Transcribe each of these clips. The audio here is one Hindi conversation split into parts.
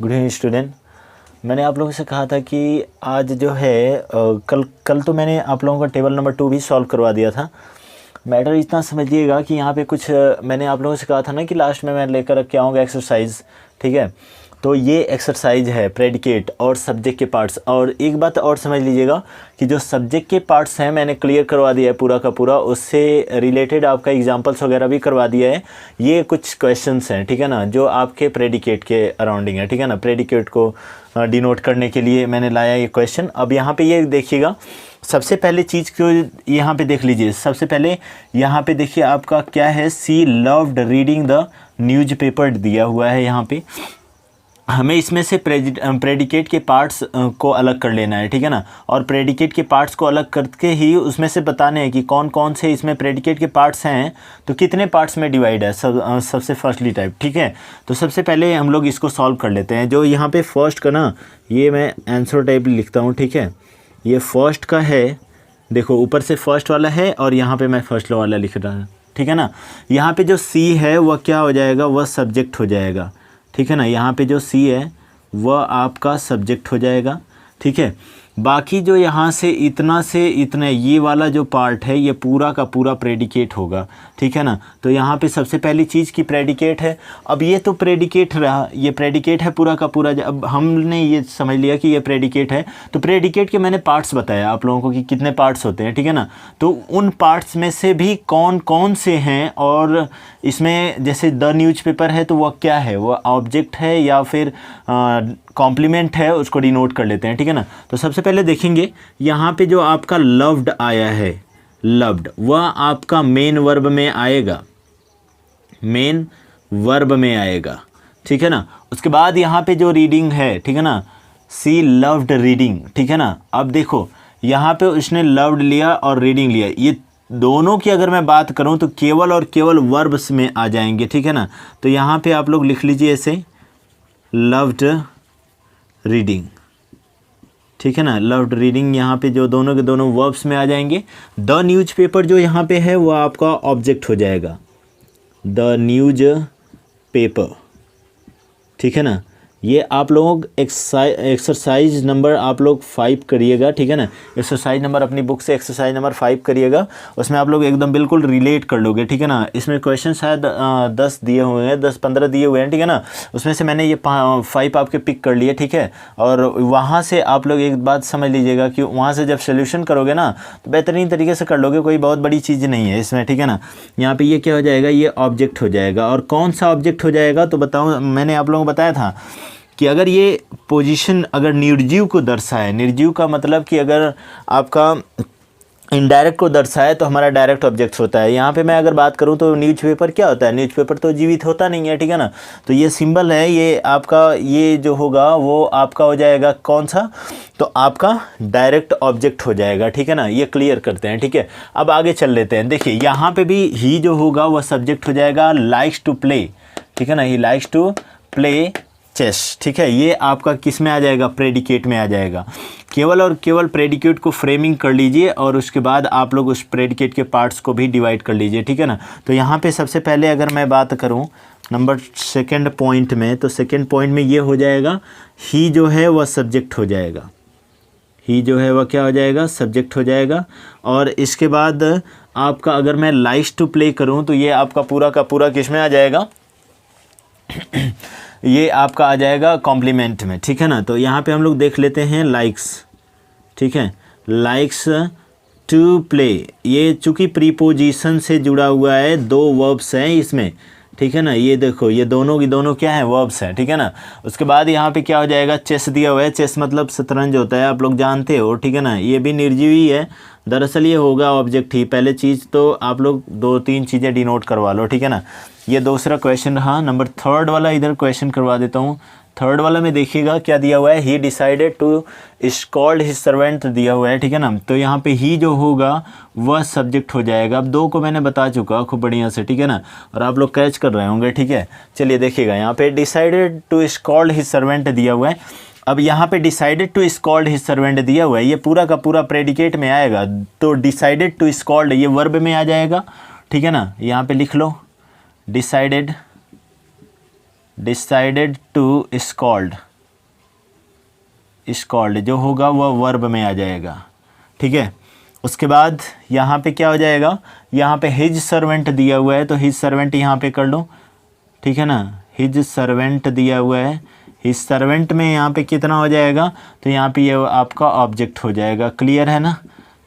Good evening student. मैंने आप लोगों से कहा था कि आज जो है कल तो मैंने आप लोगों का टेबल नंबर 2 भी सॉल्व करवा दिया था। मैटर इतना समझिएगा कि यहाँ पे कुछ मैंने आप लोगों से कहा था ना कि लास्ट में मैं लेकर के आऊँगा एक्सरसाइज, ठीक है। तो ये एक्सरसाइज है प्रेडिकेट और सब्जेक्ट के पार्ट्स। और एक बात और समझ लीजिएगा कि जो सब्जेक्ट के पार्ट्स हैं मैंने क्लियर करवा दिया है पूरा का पूरा, उससे रिलेटेड आपका एग्जांपल्स वगैरह भी करवा दिया है। ये कुछ क्वेश्चंस हैं, ठीक है ना, जो आपके प्रेडिकेट के अराउंडिंग है, ठीक है ना। प्रेडिकेट को डिनोट करने के लिए मैंने लाया ये क्वेश्चन। अब यहाँ पे ये देखिएगा, सबसे पहले चीज़ को यहाँ पे देख लीजिए। सबसे पहले यहाँ पे देखिए आपका क्या है, सी लव्ड रीडिंग द न्यूज़पेपर दिया हुआ है। यहाँ पे हमें इसमें से प्रेडिकेट के पार्ट्स को अलग कर लेना है, ठीक है ना। और प्रेडिकेट के पार्ट्स को अलग करके ही उसमें से बताने हैं कि कौन कौन से इसमें प्रेडिकेट के पार्ट्स हैं, तो कितने पार्ट्स में डिवाइड है सबसे फर्स्टली टाइप, ठीक है। तो सबसे पहले हम लोग इसको सॉल्व कर लेते हैं। जो यहाँ पे फर्स्ट का ना, ये मैं आंसर टाइप लिखता हूँ, ठीक है। ये फर्स्ट का है, देखो ऊपर से फर्स्ट वाला है और यहाँ पे मैं फर्स्ट वाला लिख रहा हूँ, ठीक है ना। यहाँ पे जो सी है वह क्या हो जाएगा, वह सब्जेक्ट हो जाएगा, ठीक है ना। यहाँ पे जो सी है वह आपका सब्जेक्ट हो जाएगा, ठीक है। बाकी जो यहाँ से इतने ये वाला जो पार्ट है ये पूरा का पूरा प्रेडिकेट होगा, ठीक है ना। तो यहाँ पे सबसे पहली चीज़ की प्रेडिकेट है। अब ये तो प्रेडिकेट रहा, ये प्रेडिकेट है पूरा का पूरा। अब हमने ये समझ लिया कि ये प्रेडिकेट है, तो प्रेडिकेट के मैंने पार्ट्स बताया आप लोगों को कि कितने पार्ट्स होते हैं, ठीक है ना। तो उन पार्ट्स में से भी कौन कौन से हैं, और इसमें जैसे द न्यूज़पेपर है तो वह क्या है, वह ऑब्जेक्ट है या फिर कॉम्प्लीमेंट है, उसको डिनोट कर लेते हैं, ठीक है ना। तो सबसे पहले देखेंगे यहाँ पे जो आपका लव्ड आया है, लव्ड वह आपका मेन वर्ब में आएगा, मेन वर्ब में आएगा, ठीक है ना। उसके बाद यहाँ पे जो रीडिंग है, ठीक है ना, सी लव्ड रीडिंग, ठीक है ना। अब देखो यहाँ पे उसने लव्ड लिया और रीडिंग लिया, ये दोनों की अगर मैं बात करूँ तो केवल और केवल वर्ब्स में आ जाएंगे, ठीक है ना। तो यहाँ पे आप लोग लिख लीजिए ऐसे, लव्ड रीडिंग, ठीक है ना। लव्ड रीडिंग यहाँ पे जो दोनों के दोनों वर्ब्स में आ जाएंगे। द न्यूज़पेपर जो यहाँ पे है वो आपका ऑब्जेक्ट हो जाएगा, द न्यूज़ पेपर, ठीक है ना। ये आप लोग एक्सरसाइज नंबर आप लोग 5 करिएगा, ठीक है ना। एक्सरसाइज नंबर अपनी बुक से एक्सरसाइज नंबर 5 करिएगा, उसमें आप लोग एकदम बिल्कुल रिलेट कर लोगे, ठीक है ना। इसमें क्वेश्चन शायद 10 दिए हुए हैं, 10-15 दिए हुए हैं, ठीक है ना। उसमें से मैंने ये 5 आपके पिक कर लिए, ठीक है। और वहाँ से आप लोग एक बात समझ लीजिएगा कि वहाँ से जब सोल्यूशन करोगे ना तो बेहतरीन तरीके से कर लोगे, कोई बहुत बड़ी चीज़ नहीं है इसमें, ठीक है ना। यहाँ पर ये क्या हो जाएगा, ये ऑब्जेक्ट हो जाएगा। और कौन सा ऑब्जेक्ट हो जाएगा तो बताऊँ, मैंने आप लोगों को बताया था कि अगर ये पोजीशन अगर निर्जीव को दर्शाए, निर्जीव का मतलब कि अगर आपका इनडायरेक्ट को दर्शाए तो हमारा डायरेक्ट ऑब्जेक्ट होता है। यहाँ पे मैं अगर बात करूँ तो न्यूज़पेपर क्या होता है, न्यूज़पेपर तो जीवित होता नहीं है, ठीक है ना। तो ये सिंबल है, ये आपका ये जो होगा वो आपका हो जाएगा कौन सा, तो आपका डायरेक्ट ऑब्जेक्ट हो जाएगा, ठीक है ना। ये क्लियर करते हैं, ठीक है। अब आगे चल लेते हैं। देखिए यहाँ पे भी ही जो होगा वह सब्जेक्ट हो जाएगा, लाइक्स टू प्ले, ठीक है ना। He likes to play chess, ठीक है। ये आपका किस में आ जाएगा, प्रेडिकेट में आ जाएगा। केवल और केवल प्रेडिकेट को फ्रेमिंग कर लीजिए और उसके बाद आप लोग उस प्रेडिकेट के पार्ट्स को भी डिवाइड कर लीजिए, ठीक है ना। तो यहाँ पे सबसे पहले अगर मैं बात करूँ नंबर सेकंड पॉइंट में, तो सेकंड पॉइंट में ये हो जाएगा, ही जो है वह सब्जेक्ट हो जाएगा, ही जो है वह क्या हो जाएगा, सब्जेक्ट हो जाएगा। और इसके बाद आपका अगर मैं लाइक्स टू प्ले करूँ तो ये आपका पूरा का पूरा किस में आ जाएगा ये आपका आ जाएगा कॉम्प्लीमेंट में, ठीक है ना। तो यहाँ पे हम लोग देख लेते हैं लाइक्स, ठीक है, लाइक्स टू प्ले, ये चूँकि प्रीपोजिशन से जुड़ा हुआ है, 2 वर्ब्स हैं इसमें, ठीक है ना। ये देखो ये दोनों की दोनों क्या है, वर्ब्स हैं, ठीक है ना। उसके बाद यहाँ पे क्या हो जाएगा, चेस दिया हुआ है, चेस मतलब शतरंज होता है, आप लोग जानते हो, ठीक है ना। ये भी निर्जीव ही है, दरअसल ये होगा ऑब्जेक्ट ही। पहले चीज़ तो आप लोग 2-3 चीज़ें डिनोट करवा लो, ठीक है ना। ये दूसरा क्वेश्चन रहा। नंबर 3 वाला इधर क्वेश्चन करवा देता हूँ। 3 वाला में देखिएगा क्या दिया हुआ है, he decided to scold his servant दिया हुआ है, ठीक है ना। तो यहाँ पे ही जो होगा वह सब्जेक्ट हो जाएगा। अब 2 को मैंने बता चुका खूब बढ़िया से, ठीक है ना, और आप लोग कैच कर रहे होंगे, ठीक है। चलिए देखिएगा यहाँ पे decided to scold his servant दिया हुआ है। अब यहाँ पे decided to scold his servant दिया हुआ है, ये पूरा का पूरा प्रेडिकेट में आएगा, तो डिसाइडेड टू स्कॉल्ड ये वर्ब में आ जाएगा, ठीक है ना। यहाँ पे लिख लो डिसाइडेड टू स्कॉल्ड, स्कॉल्ड जो होगा वह वर्ब में आ जाएगा, ठीक है। उसके बाद यहाँ पे क्या हो जाएगा, यहाँ पे हिज सर्वेंट दिया हुआ है तो हिज सर्वेंट यहाँ पे कर लो, ठीक है ना। हिज सर्वेंट दिया हुआ है, हिज सर्वेंट में यहाँ पे कितना हो जाएगा, तो यहाँ पे ये आपका ऑब्जेक्ट हो जाएगा। क्लियर है ना।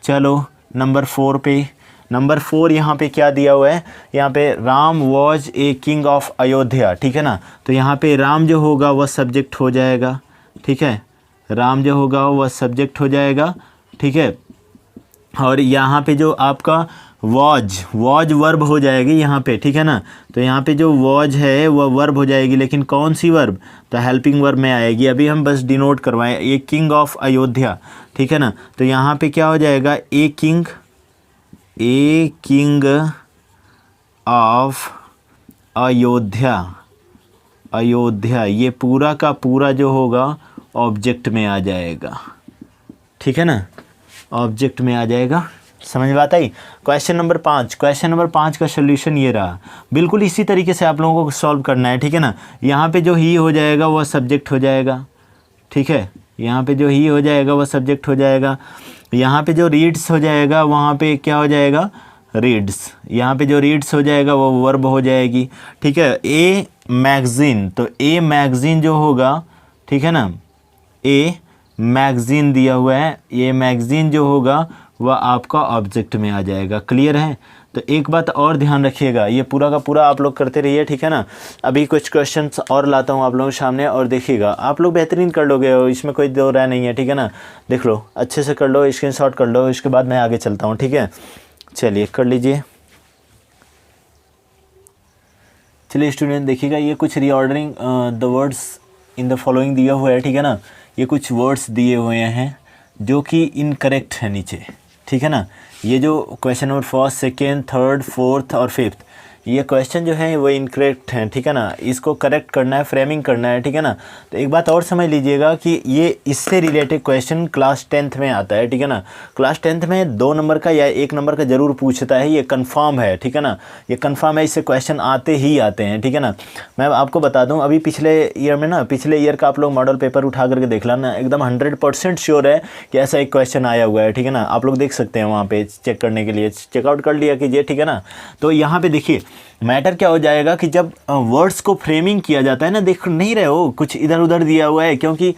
चलो नंबर 4 पे, नंबर 4 यहाँ पे क्या दिया हुआ है, यहाँ पे Ram was a king of Ayodhya, ठीक है ना। तो यहाँ पे राम जो होगा वह सब्जेक्ट हो जाएगा, ठीक है। राम जो होगा वह सब्जेक्ट हो जाएगा, ठीक है। और यहाँ पे जो आपका वॉज वर्ब हो जाएगी यहाँ पे, ठीक है ना। तो यहाँ पे जो वॉज है वह वर्ब हो जाएगी, लेकिन कौन सी वर्ब, तो हेल्पिंग वर्ब में आएगी। अभी हम बस डिनोट करवाएं, ए किंग ऑफ अयोध्या, ठीक है ना। तो यहाँ पे क्या हो जाएगा, ए किंग ऑफ अयोध्या, ये पूरा का पूरा जो होगा ऑब्जेक्ट में आ जाएगा, ठीक है ना, ऑब्जेक्ट में आ जाएगा। समझ में आता है। क्वेश्चन नंबर 5 का सोल्यूशन ये रहा। बिल्कुल इसी तरीके से आप लोगों को सॉल्व करना है, ठीक है ना। यहाँ पे जो ही हो जाएगा वह सब्जेक्ट हो जाएगा, ठीक है। यहाँ पे जो ही हो जाएगा वह सब्जेक्ट हो जाएगा। यहाँ पे जो रीड्स हो जाएगा वहाँ पे क्या हो जाएगा, रीड्स। यहाँ पे जो रीड्स हो जाएगा वो वर्ब हो जाएगी, ठीक है। ए मैगज़ीन, तो ए मैगज़ीन जो होगा, ठीक है ना, ए मैगज़ीन दिया हुआ है, ये मैगज़ीन जो होगा वह आपका ऑब्जेक्ट में आ जाएगा। क्लियर है। तो एक बात और ध्यान रखिएगा, ये पूरा का पूरा आप लोग करते रहिए, ठीक है ना। अभी कुछ क्वेश्चंस और लाता हूँ आप लोगों के सामने और देखिएगा, आप लोग बेहतरीन कर लोगे और इसमें कोई दो राय नहीं है, ठीक है ना। देख लो, अच्छे से कर लो, स्क्रीनशॉट कर लो, इसके बाद मैं आगे चलता हूँ, ठीक है। चलिए कर लीजिए। चलिए स्टूडेंट देखिएगा, ये कुछ reordering the words in the following दिया हुआ है, ठीक है ना। ये कुछ वर्ड्स दिए हुए हैं जो कि इनकरेक्ट है नीचे, ठीक है ना। ये जो क्वेश्चन नंबर 1, 2, 3, 4 और 5, ये क्वेश्चन जो है वो इनकरेक्ट हैं, ठीक है ना। इसको करेक्ट करना है, फ्रेमिंग करना है, ठीक है ना। तो एक बात और समझ लीजिएगा कि ये इससे रिलेटेड क्वेश्चन क्लास 10th में आता है, ठीक है ना। क्लास 10th में 2 नंबर का या 1 नंबर का ज़रूर पूछता है, ये कंफर्म है, ठीक है ना। ये कंफर्म है, इससे क्वेश्चन आते ही आते हैं, ठीक है ना। मैं आपको बता दूँ, अभी पिछले ईयर का आप लोग मॉडल पेपर उठा करके देख लेना, एकदम 100% श्योर है कि ऐसा एक क्वेश्चन आया हुआ है, ठीक है ना। आप लोग देख सकते हैं वहाँ पे चेक करने के लिए, चेकआउट कर लिया कीजिए, ठीक है ना। तो यहाँ पे देखिए मैटर क्या हो जाएगा कि जब वर्ड्स को फ्रेमिंग किया जाता है ना, देख नहीं रहे हो कुछ इधर उधर दिया हुआ है, क्योंकि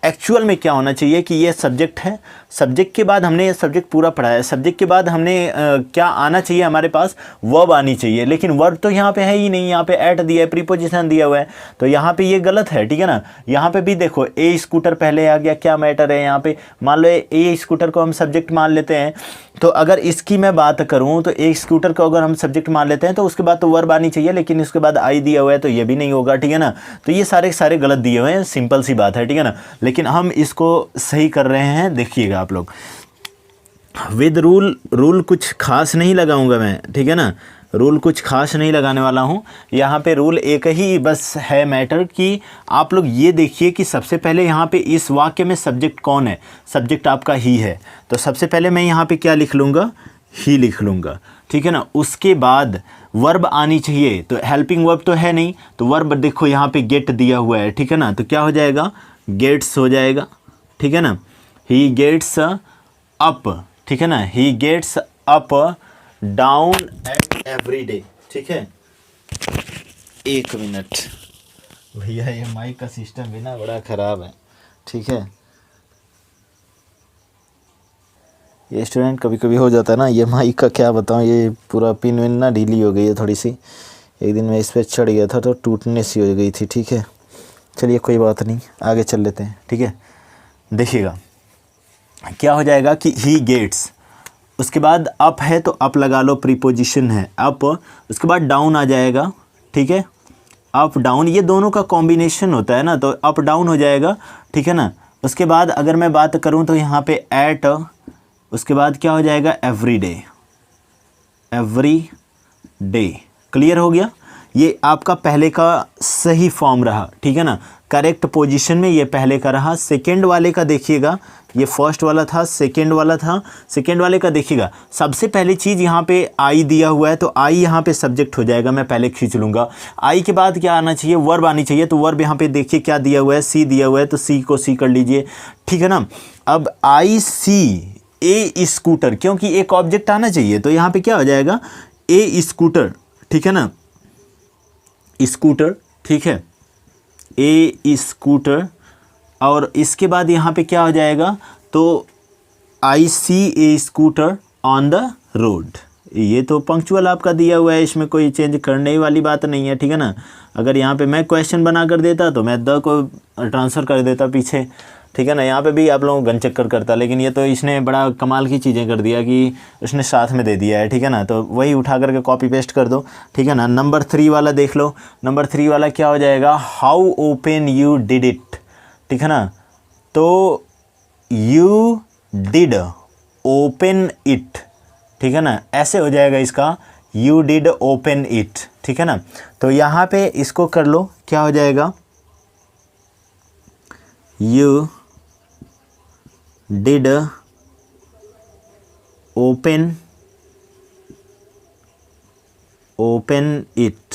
एक्चुअल में क्या होना चाहिए कि ये सब्जेक्ट है, सब्जेक्ट के बाद हमने ये सब्जेक्ट पूरा पढ़ा है, सब्जेक्ट के बाद हमने क्या आना चाहिए हमारे पास, वर्ब आनी चाहिए, लेकिन वर्ब तो यहाँ पे है ही नहीं, यहाँ पे एट दिया है, प्रीपोजिशन दिया हुआ है, तो यहाँ पे ये गलत है, ठीक है ना। यहाँ पे भी देखो ए स्कूटर पहले आ गया, क्या मैटर है यहाँ पे, मान लो ए स्कूटर को हम सब्जेक्ट मान लेते हैं, तो अगर इसकी मैं बात करूँ तो एक स्कूटर को अगर हम सब्जेक्ट मान लेते हैं तो उसके बाद तो वर्ब आनी चाहिए, लेकिन उसके बाद आई दिया हुआ है तो ये भी नहीं होगा, ठीक है ना। तो ये सारे गलत दिए हुए हैं, सिंपल सी बात है, ठीक है ना। लेकिन हम इसको सही कर रहे हैं, देखिएगा आप लोग। विद रूल कुछ खास नहीं लगाऊंगा मैं, ठीक है ना। रूल कुछ खास नहीं लगाने वाला हूँ। यहाँ पे रूल एक ही बस है मैटर कि आप लोग ये देखिए कि सबसे पहले यहाँ पे इस वाक्य में सब्जेक्ट कौन है, सब्जेक्ट आपका ही है, तो सबसे पहले मैं यहाँ पे क्या लिख लूँगा, ही लिख लूँगा, ठीक है ना। उसके बाद वर्ब आनी चाहिए, तो हेल्पिंग वर्ब तो है नहीं, तो वर्ब देखो यहाँ पे गेट दिया हुआ है, ठीक है ना। तो क्या हो जाएगा, गेट्स हो जाएगा, ठीक है ना। ही गेट्स अप, ठीक है ना, he gets up down at every day, ठीक है। 1 मिनट भैया, ये माइक का सिस्टम भी ना बड़ा ख़राब है, ठीक है। ये स्टूडेंट कभी कभी हो जाता है ना, ये माइक का क्या बताऊँ, ये पूरा पिन विन ना ढीली हो गई है थोड़ी सी। एक दिन मैं इस पर चढ़ गया था तो टूटने सी हो गई थी, ठीक है। चलिए कोई बात नहीं, आगे चल लेते हैं, ठीक है। देखिएगा क्या हो जाएगा कि ही गेट्स, उसके बाद अप है तो अप लगा लो, प्रीपोजिशन है अप, उसके बाद डाउन आ जाएगा, ठीक है। अप डाउन ये दोनों का कॉम्बिनेशन होता है ना, तो अप डाउन हो जाएगा, ठीक है ना। उसके बाद अगर मैं बात करूं तो यहाँ पे एट, उसके बाद क्या हो जाएगा, एवरी डे। क्लियर हो गया, ये आपका पहले का सही फॉर्म रहा, ठीक है ना। करेक्ट पोजीशन में, ये पहले का रहा। सेकेंड वाले का देखिएगा, ये फर्स्ट वाला था, सेकेंड वाला था। सेकेंड वाले का देखिएगा, सबसे पहली चीज़ यहाँ पे आई दिया हुआ है, तो आई यहाँ पे सब्जेक्ट हो जाएगा, मैं पहले खींच लूँगा। आई के बाद क्या आना चाहिए, वर्ब आनी चाहिए, तो वर्ब यहाँ पे देखिए क्या दिया हुआ है, सी दिया हुआ है, तो सी को सी कर लीजिए, ठीक है ना। अब आई सी ए स्कूटर, क्योंकि एक ऑब्जेक्ट आना चाहिए, तो यहाँ पे क्या हो जाएगा, ए स्कूटर, ठीक है ना, स्कूटर, ठीक है, ए स्कूटर। और इसके बाद यहाँ पे क्या हो जाएगा, तो आई सी ए स्कूटर ऑन द रोड। ये तो पंक्चुअल आपका दिया हुआ है, इसमें कोई चेंज करने वाली बात नहीं है, ठीक है ना। अगर यहाँ पे मैं क्वेश्चन बना कर देता तो मैं द को ट्रांसफ़र कर देता पीछे, ठीक है ना। यहाँ पे भी आप लोगों को गन चक्कर करता, लेकिन ये तो इसने बड़ा कमाल की चीज़ें कर दिया कि उसने साथ में दे दिया है, ठीक है ना। तो वही उठा करके कॉपी पेस्ट कर दो, ठीक है ना। नंबर 3 वाला देख लो, नंबर 3 वाला क्या हो जाएगा, how open you did it, ठीक है ना। तो यू डिड ओपन इट, ठीक है ना, ऐसे हो जाएगा इसका, यू डिड ओपन इट, ठीक है ना। तो यहाँ पे इसको कर लो, क्या हो जाएगा, you did open it,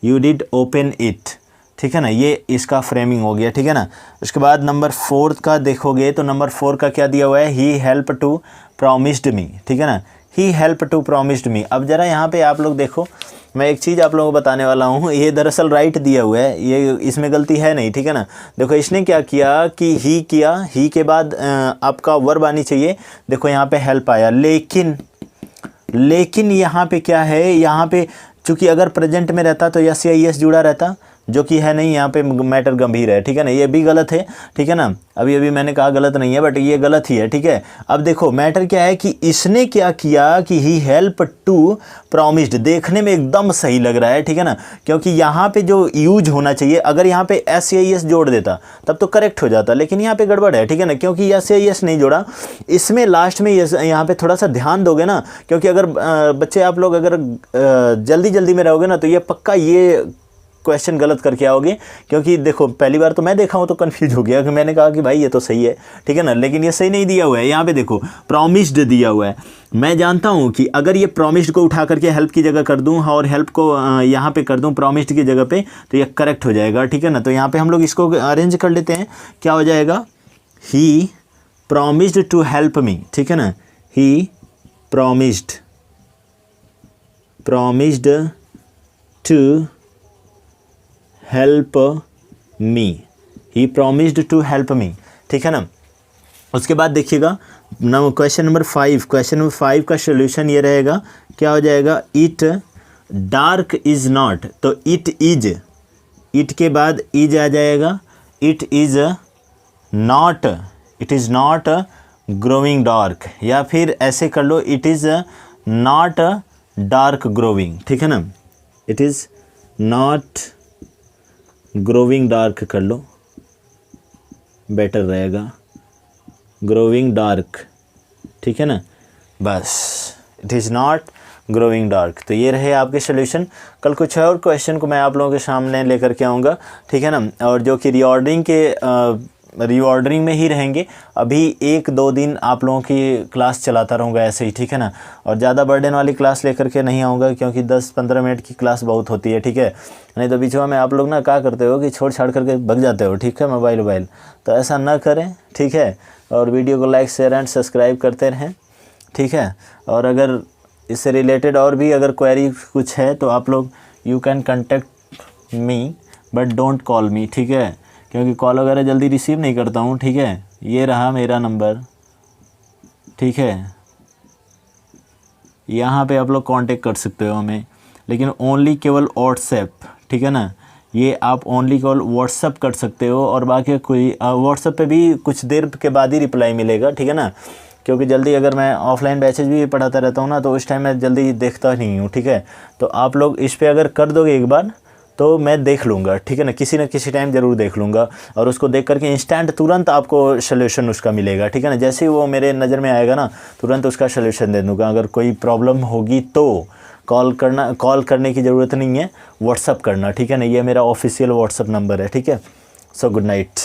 you did open it, ठीक है ना। ये इसका फ्रेमिंग हो गया, ठीक है ना। उसके बाद नंबर 4 का देखोगे तो नंबर 4 का क्या दिया हुआ है, ही हेल्प टू प्रॉमिस्ड मी, ठीक है ना, ही हेल्प टू प्रॉमिस्ड मी। अब ज़रा यहाँ पे आप लोग देखो, मैं एक चीज़ आप लोगों को बताने वाला हूँ, ये दरअसल राइट दिया हुआ है, ये इसमें गलती है नहीं, ठीक है ना। देखो इसने क्या किया कि ही किया, ही के बाद आपका वर्ब आनी चाहिए, देखो यहाँ पे हेल्प आया, लेकिन यहाँ पे क्या है, यहाँ पे चूँकि अगर प्रेजेंट में रहता तो यस या यस जुड़ा रहता, जो कि है नहीं, यहाँ पे मैटर गंभीर है, ठीक है ना। ये भी गलत है, ठीक है ना, अभी मैंने कहा गलत नहीं है, बट ये गलत ही है, ठीक है। अब देखो मैटर क्या है कि इसने क्या किया कि ही हेल्प टू प्रॉमिस्ड, देखने में एकदम सही लग रहा है, ठीक है ना, क्योंकि यहाँ पे जो यूज होना चाहिए, अगर यहाँ पे एस या एस जोड़ देता तब तो करेक्ट हो जाता, लेकिन यहाँ पे गड़बड़ है, ठीक है ना, क्योंकि एस या एस नहीं जोड़ा। इसमें लास्ट में यहाँ पे थोड़ा सा ध्यान दोगे ना, क्योंकि अगर बच्चे आप लोग अगर जल्दी में रहोगे ना, तो ये पक्का ये क्वेश्चन गलत करके आओगे, क्योंकि देखो पहली बार तो मैं देखा हूँ तो कंफ्यूज हो गया कि मैंने कहा कि भाई ये तो सही है, ठीक है ना, लेकिन ये सही नहीं दिया हुआ है। यहाँ पे देखो प्रॉमिस्ड दिया हुआ है, मैं जानता हूँ कि अगर ये प्रॉमिस्ड को उठा करके हेल्प की जगह कर दूँ और हेल्प को यहाँ पे कर दूँ प्रॉमिस्ड की जगह पे, तो ये करेक्ट हो जाएगा, ठीक है ना। तो यहाँ पे हम लोग इसको अरेंज कर लेते हैं, क्या हो जाएगा, he promised to help me, ठीक है ना, he promised to help me, he promised to help me, ठीक है ना। उसके बाद देखिएगा क्वेश्चन नंबर 5, क्वेश्चन नंबर 5 का सोल्यूशन ये रहेगा, क्या हो जाएगा, इट डार्क इज़ नॉट, तो इट इज, इट के बाद इज आ जाएगा, it is not growing dark, या फिर ऐसे कर लो, it is not dark growing, ठीक है ना, it is not growing dark कर लो, बेटर रहेगा, ग्रोइंग डार्क, ठीक है ना, बस it is not growing dark. तो ये रहे आपके सोल्यूशन। कल कुछ और क्वेश्चन को मैं आप लोगों के सामने लेकर के आऊँगा, ठीक है ना, और जो कि रीऑर्डरिंग में ही रहेंगे। अभी 1-2 दिन आप लोगों की क्लास चलाता रहूँगा ऐसे ही, ठीक है ना, और ज़्यादा बर्डन वाली क्लास लेकर के नहीं आऊँगा, क्योंकि 10-15 मिनट की क्लास बहुत होती है, ठीक है। नहीं तो बीच में आप लोग ना क्या करते हो कि छोड़ छाड़ करके भग जाते हो, ठीक है, मोबाइल, तो ऐसा ना करें, ठीक है। और वीडियो को लाइक शेयर एंड सब्सक्राइब करते रहें, ठीक है। और अगर इससे रिलेटेड और भी अगर क्वेरी कुछ है तो आप लोग you can contact me, but don't call me, ठीक है, क्योंकि कॉल वगैरह जल्दी रिसीव नहीं करता हूँ, ठीक है। ये रहा मेरा नंबर, ठीक है, यहाँ पे आप लोग कांटेक्ट कर सकते हो हमें, लेकिन ओनली केवल व्हाट्सएप, ठीक है ना, ये आप ओनली केवल व्हाट्सएप कर सकते हो, और बाकी कोई व्हाट्सएप पे भी कुछ देर के बाद ही रिप्लाई मिलेगा, ठीक है ना, क्योंकि जल्दी अगर मैं ऑफलाइन बैचेज भी पढ़ाता रहता हूँ ना, तो उस टाइम मैं जल्दी देखता नहीं हूँ, ठीक है। तो आप लोग इस पर अगर कर दोगे एक बार तो मैं देख लूँगा, ठीक है ना, किसी न किसी टाइम ज़रूर देख लूँगा, और उसको देख करके इंस्टेंट तुरंत आपको सल्यूशन उसका मिलेगा, ठीक है ना। जैसे ही वो मेरे नज़र में आएगा ना, तुरंत उसका सल्यूशन दे दूँगा। अगर कोई प्रॉब्लम होगी तो कॉल करने की ज़रूरत नहीं है, व्हाट्सअप करना, ठीक है ना, ये मेरा ऑफिशियल व्हाट्सअप नंबर है, ठीक है। So good night.